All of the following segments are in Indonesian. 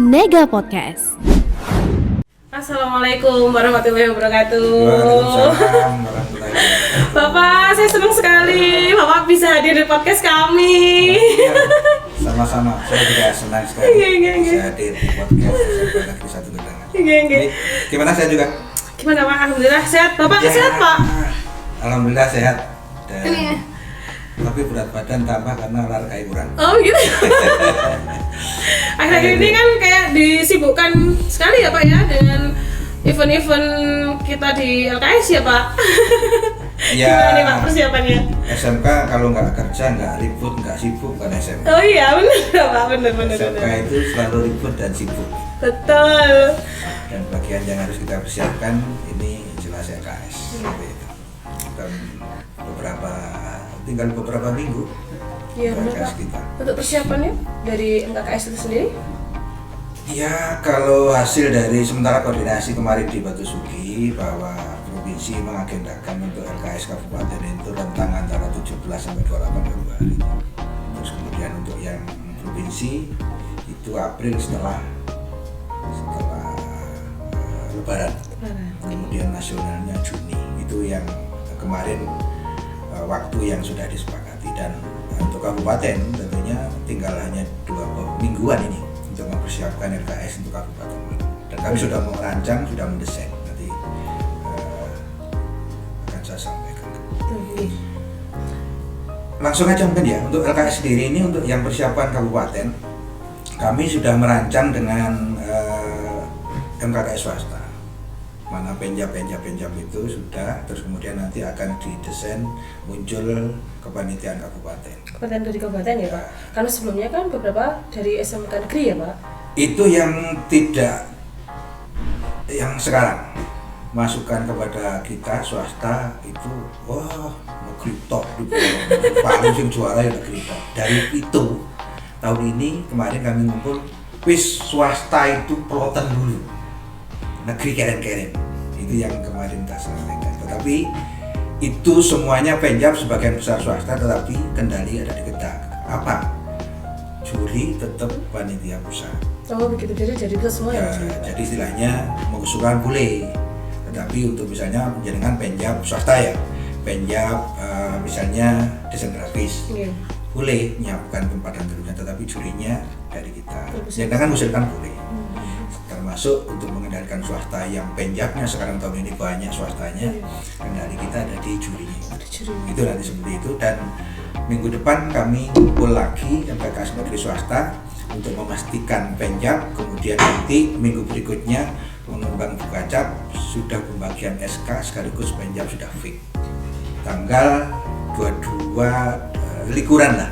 Nega Podcast. Assalamualaikum warahmatullahi wabarakatuh. Waalaikumsalam warahmatullahi wabarakatuh. Bapak, saya senang sekali Bapak bisa hadir di podcast kami. Sama-sama, saya juga senang sekali bisa hadir di podcast SMK Negeri 1 Gedangan. Gimana saya juga? Gimana Pak? Alhamdulillah sehat. Bapak sehat Pak? Alhamdulillah sehat. Dan tapi berat badan tambah karena olahraga kurang. Oh gitu. Akhir-akhir ini kan kayak disibukkan sekali ya Pak ya dengan event-event kita di LKS ya Pak. Ya, gimana nih Pak persiapannya? SMK kalau nggak kerja, nggak ribut, nggak sibuk bukan SMK. Oh iya benar Pak, benar. SMK itu selalu ribut dan sibuk. Betul. Dan bagian yang harus kita persiapkan ini jelas LKS. Seperti itu. Dan tinggal beberapa minggu. Iya benar Pak. Kita. Untuk persiapannya dari MKKS itu sendiri? Ya, kalau hasil dari sementara koordinasi kemarin di Batu Sugi bahwa provinsi mengagendakan untuk LKS Kabupaten itu rentang antara 17 sampai 28 Februari. Terus kemudian untuk yang provinsi itu April setelah Lebaran. Kemudian nasionalnya Juni. Itu yang kemarin waktu yang sudah disepakati, dan untuk kabupaten tentunya tinggal hanya 2 mingguan ini untuk mempersiapkan LKS untuk kabupaten. Dan kami sudah merancang, sudah mendesain, nanti akan saya sampaikan. Langsung aja mungkin ya, untuk LKS sendiri ini untuk yang persiapan kabupaten kami sudah merancang dengan MKKS swasta. Mana penjab itu sudah, terus kemudian nanti akan didesain muncul kepanitiaan kabupaten. Kepanitiaan dari kabupaten ya Pak? Karena sebelumnya kan beberapa dari SMK negeri ya Pak? Itu yang tidak, yang sekarang masukan kepada kita swasta itu, wah negeri top, paling sing juara ya negeri top. Dari itu tahun ini kemarin kami ngumpul, wis swasta itu peloton dulu, negeri keren-keren. Itu yang kemarin kita sampaikan. Tetapi itu semuanya penjab sebagian besar swasta, tetapi kendali ada di kita. Apa? Juri tetap panitia pusat. Oh begitu, jadi bisa semua ya? Jadi istilahnya mengusulkan boleh, tetapi untuk misalnya menjalankan penjab swasta ya, penjab misalnya desain grafis, boleh menyiapkan tempat dan krunya, tetapi jurinya dari kita. Jangan mengusulkan boleh. Termasuk untuk mengendalikan swasta yang penjabnya sekarang tahun ini banyak swastanya, kendali kita ada di jurinya. Itu nanti seperti itu, dan minggu depan kami kumpul lagi MKKS negeri swasta untuk memastikan penjab, kemudian nanti minggu berikutnya pengembang Bukacap sudah pembagian SK sekaligus penjab sudah fix. Tanggal 22 likuran lah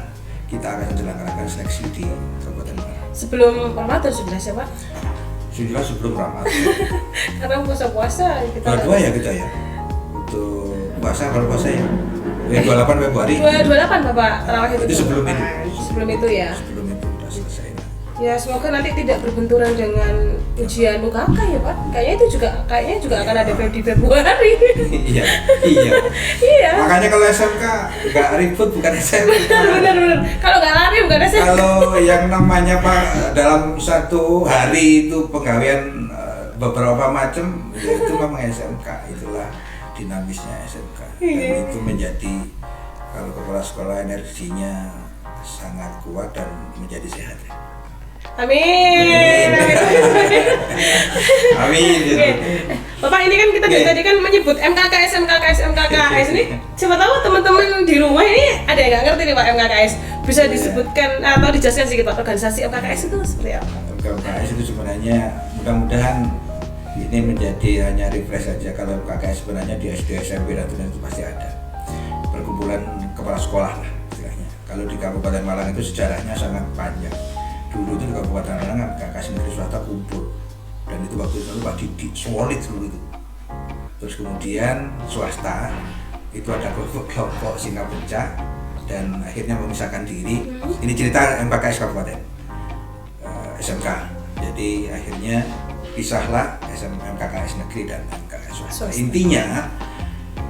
kita akan menyelenggarakan seleksi di Kabupaten Malang. Sebelum Ramadan sudah ya Pak? Sudah sebelum Ramadan. Karena puasa-puasa kita. Dua ya kita ya. Untuk puasa, kalau puasa ya. 28 Februari. 28 Bapak tarawih itu. Itu sebelum itu. Sebelum itu ya. Sebelum itu sudah selesai. Ya semoga nanti tidak berbenturan dengan ujian UKK ya Pak. Kayaknya juga akan ada di Februari. Iya. Iya. Makanya kalau SMK nggak ribut bukan SMK. Benar. Kalau nggak lari bukan SMK. Kalau yang namanya Pak dalam satu hari itu penggawean beberapa macam, ya itu memang SMK. Itulah dinamisnya SMK. Dan itu menjadi, kalau kepala sekolah energinya sangat kuat dan menjadi sehat. Amin. Amin. Bapak, ini kan kita dari tadi kan menyebut MKKS ini. Siapa tahu teman-teman di rumah ini ada yang nggak ngerti nih Pak MKKS. Bisa disebutkan atau dijelaskan sedikit Pak, organisasi MKKS itu seperti apa? MKKS itu sebenarnya mudah-mudahan ini menjadi hanya refresh saja. Kalau MKKS sebenarnya di SD, SMP dan itu pasti ada. Perkumpulan kepala sekolah lah istilahnya. Kalau di Kabupaten Malang itu sejarahnya sangat panjang. Dulu itu di Kabupaten Malang MKKS negeri swasta kumpul, dan itu waktu itu Pak Didi solid dulu itu. Terus kemudian swasta itu ada kelompok singkat pecah dan akhirnya memisahkan diri. Ini cerita MKKS Kabupaten SMK. Jadi akhirnya pisahlah MKKS negeri dan MKKS swasta. Intinya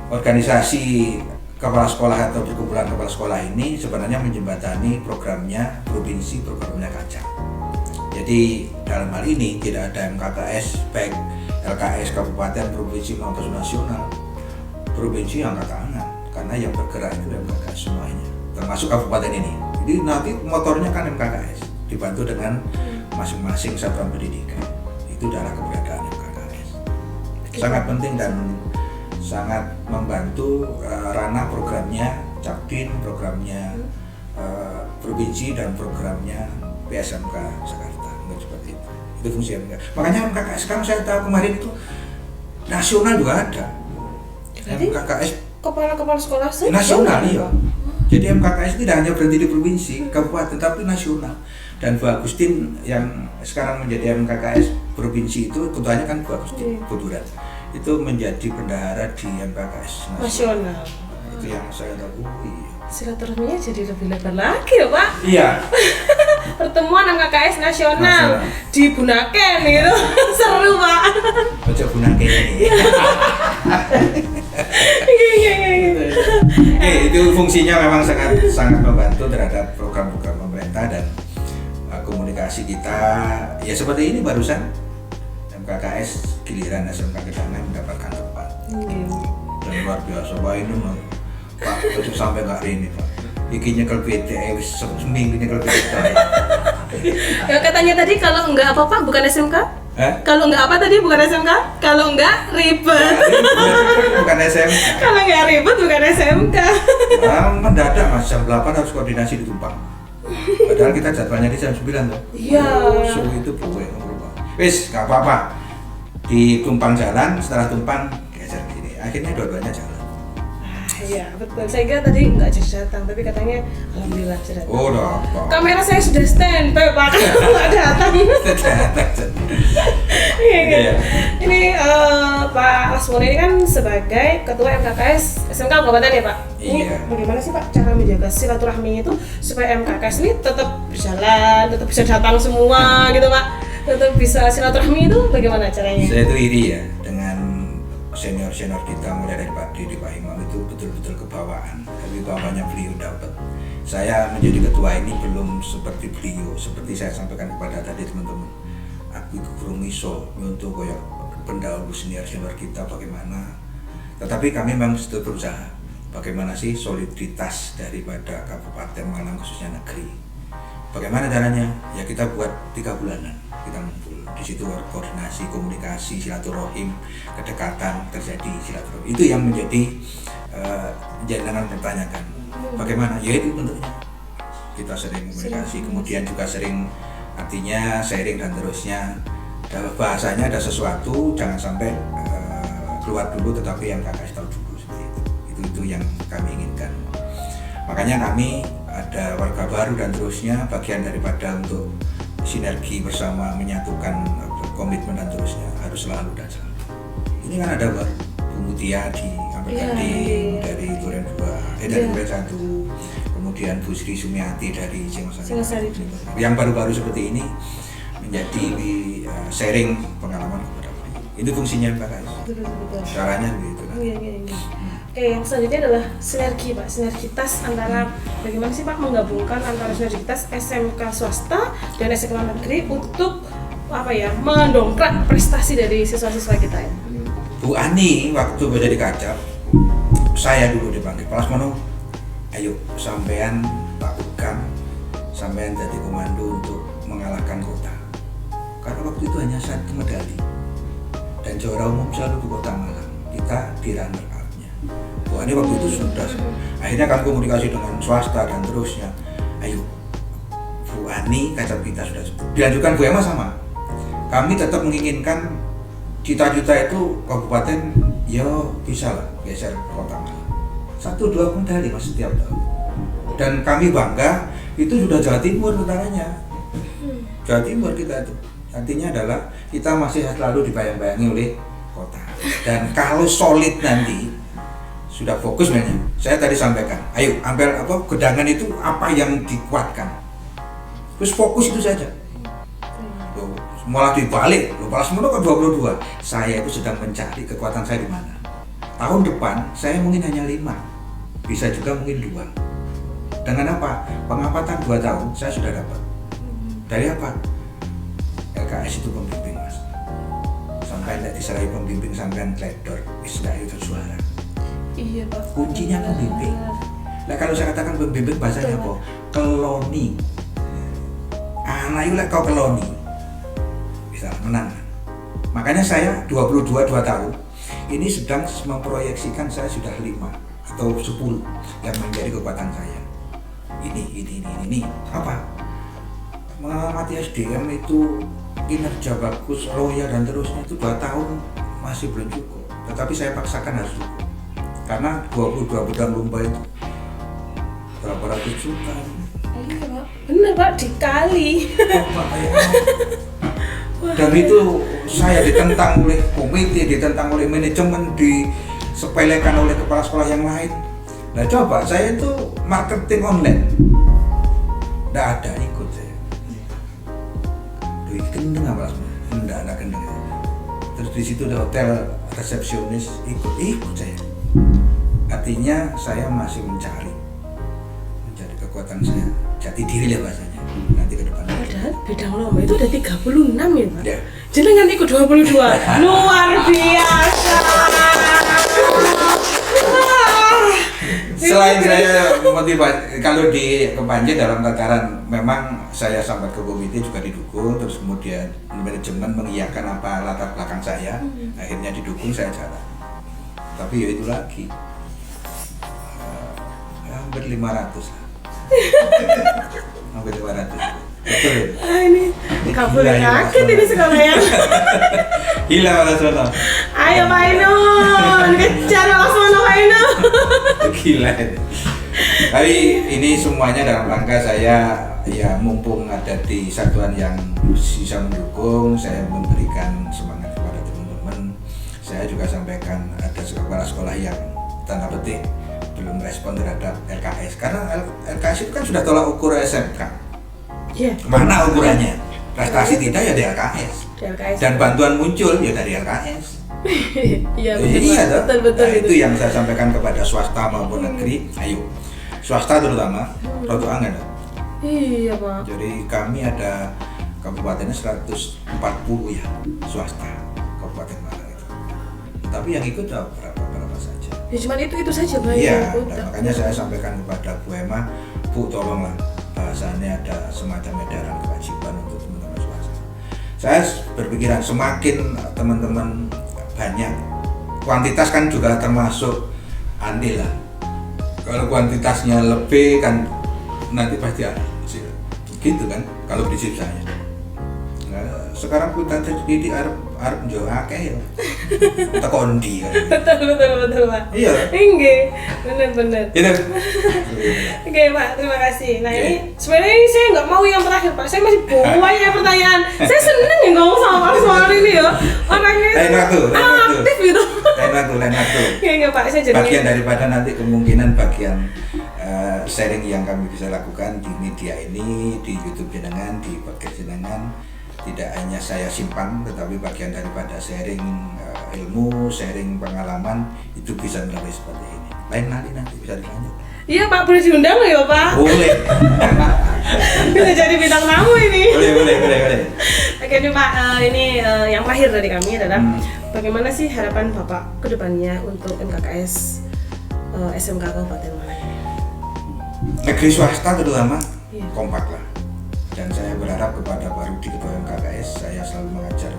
organisasi kepala sekolah atau perkumpulan kepala sekolah ini sebenarnya menjembatani programnya provinsi, programnya Kacap. Jadi dalam hal ini tidak ada MKKS baik LKS kabupaten, provinsi maupun nasional. Provinsi angkat tangan karena yang bergerak itu MKKS semuanya, termasuk kabupaten ini. Jadi nanti motornya kan MKKS dibantu dengan masing-masing satuan pendidikan. Itu adalah keberadaan MKKS. Sangat penting dan sangat membantu ranah programnya Capdin, programnya provinsi dan programnya PSMK Jakarta. Seperti itu. Itu fungsi MKKS. Makanya MKKS sekarang saya tahu kemarin itu nasional juga ada. Jadi MKKS kepala-kepala sekolah nasional, iya. Jadi MKKS tidak hanya berhenti di provinsi, kabupaten, tapi nasional. Dan Bu Agustin yang sekarang menjadi MKKS provinsi itu, ketuanya kan Bu Agustin Buduran, itu menjadi bendahara di MKKS nasional. Itu yang saya tahu. Iya. Silaturahminya jadi lebih lebar lagi ya Pak. Iya. Pertemuan MKKS nasional di Bunaken gitu. Seru Pak. Baca Bunaken ini. Itu fungsinya memang sangat membantu terhadap program-program pemerintah dan komunikasi kita. Ya seperti ini barusan MKKS giliran SMK Kedangan mendapatkan tempat. Dan luar biasa Pak ini Pak, itu sampai nggak ini Pak. Iki nyekel PT, seminggu nyekel PT. Ya katanya tadi kalau nggak apa-apa bukan SMK? Kalau nggak apa tadi bukan SMK? Kalau nggak ribet. Bukan SMK. Kalau nggak ribet bukan SMK. Mendadak Mas, jam 8 harus koordinasi di Tumpang. Padahal kita jadwalnya di jam 9 tuh. Iya. Suhu itu berubah. Wis, nggak apa-apa. Di Tumpang jalan, setelah Tumpang geser gini. Akhirnya dua-duanya jalan. Iya betul, saya kira tadi nggak jadi datang, tapi katanya alhamdulillah sudah datang. Oh udah apa? Kamera saya sudah standby Pak, nggak datang. Iya. Ini Pak Lasmono ini kan sebagai Ketua MKKS SMK Kabupaten ya Pak? Ini bagaimana sih Pak cara menjaga silaturahmi itu supaya MKKS ini tetap berjalan, tetap bisa datang semua gitu Pak? Tetap bisa silaturahmi itu bagaimana caranya? Saya itu iri ya dengan senior-senior kita mulai dari Pak Didi, Pak Imam itu betul-betul kebawaan. Tapi bawahnya beliau dapat. Saya menjadi ketua ini belum seperti beliau, seperti saya sampaikan kepada tadi teman-teman. Aku itu kurang iso untuk koyok pendahulu senior-senior kita bagaimana. Tetapi kami memang sudah berusaha. Bagaimana sih soliditas daripada Kabupaten Malang khususnya negeri. Bagaimana caranya? Ya kita buat 3 bulanan kita ngumpul. Di situ koordinasi, komunikasi, silaturahim, kedekatan terjadi silaturahim. Itu yang menjadi jangan pertanyakan. Bagaimana? Ya itu bentuknya. Kita sering komunikasi, kemudian juga sering artinya sharing dan terusnya. Bahasanya ada sesuatu jangan sampai keluar dulu, tetapi yang kakak tahu dulu seperti itu. Itu yang kami inginkan. Makanya kami ada warga baru dan terusnya, bagian daripada untuk sinergi bersama, menyatukan komitmen dan terusnya harus selalu dan selalu. Ini kan ada Bu Mutia di Ampel Gading dari Duren 2, dari Duren 1, kemudian Bu Sri Sumiati dari Singosari. Yang baru-baru seperti ini menjadi sharing pengalaman kepada mereka. Itu fungsinya MKKS. Caranya begitu kan. Oke, yang selanjutnya adalah sinergi Pak, sinergitas antara bagaimana sih Pak menggabungkan antara sinergitas SMK swasta dan SMK negeri untuk mendongkrak prestasi dari siswa-siswa kita ya. Bu Ani waktu menjadi kacap, saya dulu dipanggil Pak Lasmono, ayo sampean lakukan, sampean jadi komando untuk mengalahkan kota. Karena waktu itu hanya 1 medali dan juara umum selalu di Kota Malang, kita di runner up-nya. Bu Ani waktu itu sudah, akhirnya kami komunikasi dengan swasta dan terusnya. Ayo, Bu Ani kacap kita sudah dilanjutkan, Bu Emma sama. Kami tetap menginginkan cita-cita itu kabupaten bisa lah geser Kota Malang. 1-2 medali Mas setiap tahun. Dan kami bangga itu sudah Jawa Timur utamanya. Jawa Timur kita itu. Artinya adalah kita masih selalu dibayang-bayangi oleh kota. Dan kalau solid nanti sudah fokus mainnya. Saya tadi sampaikan, ayo Ampel Gedangan itu apa yang dikuatkan. Terus fokus itu saja. Malah dibalik, Pak Lasmono ke 22. Saya itu sedang mencari kekuatan saya di mana. Tahun depan saya mungkin hanya 5, bisa juga mungkin 2. Dengan apa? Pengamatan 2 tahun saya sudah dapat. Dari apa? LKS itu pembimbing mas. Sampai tidak diserahi pembimbing sampai teledor, bisa itu juara. Iya Pak. Kuncinya pembimbing. Nah kalau saya katakan pembimbing bahasanya apa? Keloni. Anak itu kau keloni, bisa menang. Makanya saya 22 tahun ini sedang memproyeksikan saya sudah 5 atau 10 yang menjadi kekuatan saya. Ini apa? Mengamati SDM itu kinerja bagus, loyal dan terusnya itu 2 tahun masih belum cukup. Tetapi saya paksakan harus cukup. Karena 22 bidang lomba itu berapa ratus juta. Iya Pak. Bener Pak, dikali. Dan itu saya ditentang oleh komite, ditentang oleh manajemen, disepelekan oleh kepala sekolah yang lain. Nah coba saya itu marketing online, nggak ada ikut saya. Duit kendeng apa semua? Nggak kendeng. Terus di situ ada hotel resepsionis, ikut saya. Artinya saya masih mencari kekuatan saya, jati diri lah bahasanya. Nanti ke depan. Padahal bidang lomba itu ada 36 ya Pak? Ya. Jenengan ikut 22. Luar biasa. Selain saya motivasi, kalau di Kepanje dalam tataran memang saya sampai ke komite juga didukung, terus kemudian manajemen mengiyakan apa latar belakang saya, akhirnya didukung saya jalan. Tapi ya itu lagi, hampir 500 lah. Hampir 500. Betul. Ini nggak boleh kaget ini sekolahnya. Gila Mas Sono. Ayo Pak Ainun, kejar Mas Sono Pak Ainun. Gila. Tapi ini semuanya dalam rangka saya ya mumpung ada di satuan yang bisa mendukung, saya memberikan semangat kepada teman-teman. Saya juga sampaikan ada kepala sekolah yang tanda petik belum respon terhadap LKS karena LKS itu kan sudah tolak ukur SMK. Iya. Mana ukurannya? Prestasi tidak ya dari LKS. Dan bantuan muncul ya dari LKS. Iya betul. Nah, itu yang saya sampaikan kepada swasta maupun negeri. Ayo, swasta terutama, roto angin. Iya Pak. Jadi kami ada kabupatennya 140 ya swasta kabupaten Malang itu. Tapi yang ikut berapa saja. Ya cuma itu saja Pak. Iya. Dan makanya saya sampaikan kepada Bu Emma, Bu tolonglah bahasanya ada semacam edaran kewajiban untuk teman-teman swasta. Saya berpikiran semakin teman-teman banyak, kuantitas kan juga termasuk andil lah. Kalau kuantitasnya lebih kan nanti pasti ada hasil. Gitu kan kalau prinsip saya. Nah, sekarang kita jadi di Arab jo akeh ya. Tekondi kan. Betul Pak. Iya. Nggih, benar. Iya. Oke Pak, terima kasih. Nah ini sebenarnya ini saya nggak mau yang terakhir Pak, saya masih banyak pertanyaan. Saya seneng ya ngomong sama Pak soal ini ya. Orangnya aktif gitu. Lain waktu. Iya Pak, saya jadi bagian daripada nanti kemungkinan bagian sharing yang kami bisa lakukan di media ini, di YouTube jenengan, di podcast jenengan. Tidak hanya saya simpan, tetapi bagian daripada sharing ilmu, sharing pengalaman itu bisa melalui seperti ini. Lain nanti bisa dilanjut. Iya Pak, boleh diundang ya Pak? Boleh. Bisa jadi bintang tamu ini. Boleh. Oke nih Pak, ini yang terakhir dari kami adalah bagaimana sih harapan Bapak ke depannya untuk MKKS SMK Kabupaten Malang? Negeri swasta terutama kompak lah. Dan saya berharap kepada Pak Rudi Ketua MKKS, saya selalu mengajak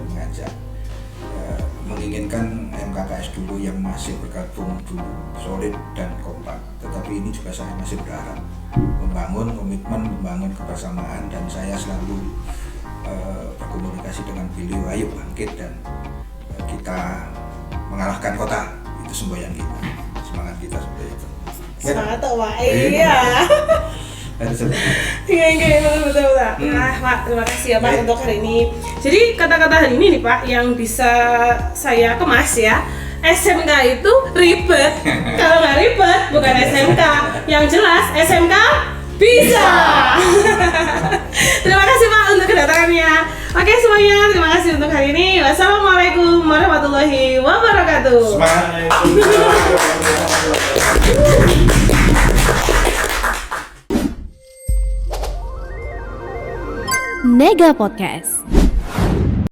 menginginkan MKKS dulu yang masih bergabung dulu solid dan kompak. Tetapi ini juga saya masih berharap membangun komitmen, membangun kebersamaan, dan saya selalu berkomunikasi dengan beliau, ayo bangkit dan kita mengalahkan kota, itu semboyan kita, semangat kita seperti itu. Semangat Pak, iya. Iya, betul. Nah, Pak, terima kasih ya Pak untuk hari ini. Jadi kata-kata hari ini nih Pak yang bisa saya kemas ya. SMK itu ribet. Kalau nggak ribet bukan SMK. Yang jelas SMK bisa. Terima kasih Pak untuk kedatangannya. Oke semuanya, terima kasih untuk hari ini. Wassalamualaikum warahmatullahi wabarakatuh. Mega Podcast.